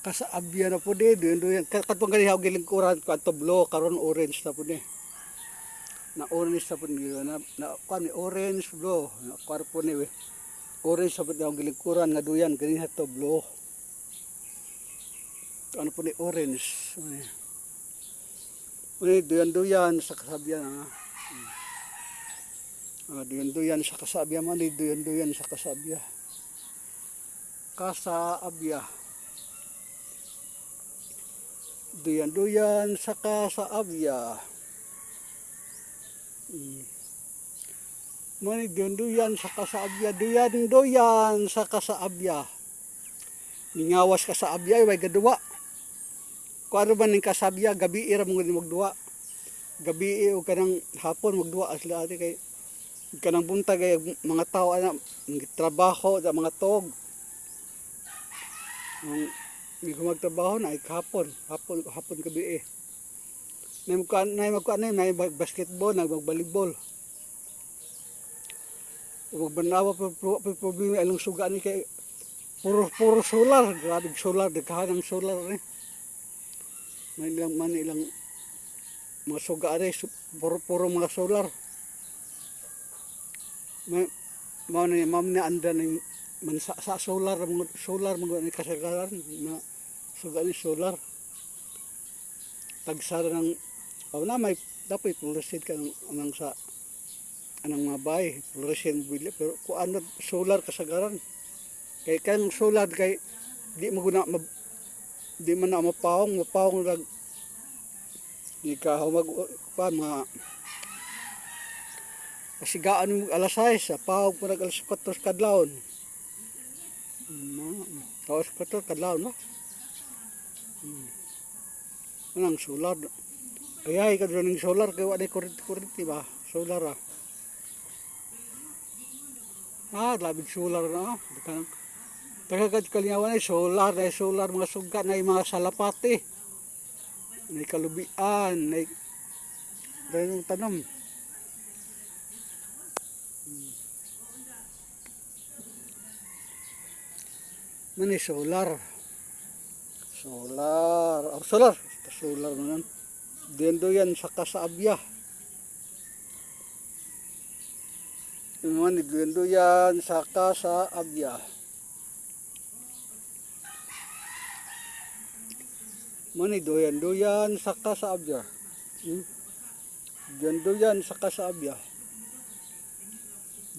Kasaabya na po di, duyan katong ganihaw gilingkuran ko ato blue karon orange na po ni. Na orange na po ni na kan orange blue, na kwar po ni orange sa po gilingkuran nga duyan ganiha to blue. Ano po ni orange. Uni duyan sa kasabya na. Duyan sa kasabya man, duyan sa kasabya. Kasaabya. Duyan sa kasaabya. Mani duyan sa kasaabya, duyan sa kasaabya. Ningawas kasaabya ay gaduwa. Kung ano man ng kasabya, gabi ira mong magduwa. Gabi o kanang hapon magduwa sila ati kay kanang buntag ay mga tao ana trabaho sa mga tog. Hindi ko magtrabaho na ay hapon gabi eh. May basketball, nagbabalibol. Magbanawa problema along suga ni kay puro solar, grabe solar, daghan ng solar ni. May ilang mga suga ni puro mga solar. Mao na anda ni man sa solar mga ni kasagaran na suga ni solar. Tagsara ng na may dapat fluorescent ka ng sa anang mga bahay, fluorescent bili pero kung ano solar kasagaran. Kay kang solar kay di mo guna di man na mapawong lag di ka humag pa mga kasigaan mo alas 6 pawong po nag alas 4 kadlawon. Alas 4 kadlawon no. Anang solar. Ay ka doon ng solar kay wala kurente ba? Solar labig solar na. Tagagad kalingawan ay solar mga suga na mga salapati. May kalubian, may ganung tanam. Mani solar. Solar naman. Duyan sa kasaabya. Mani duyan sa kasaabya. Mani duyan sa kasaabya. Duyan sa kasaabya.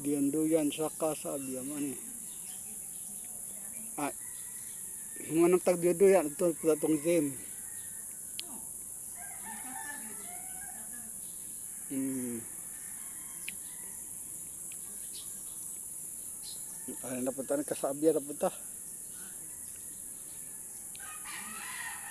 Duyan sa kasaabya mani. Manang tagduyan ito platong game. Ay napunta ng kasaabya napunta.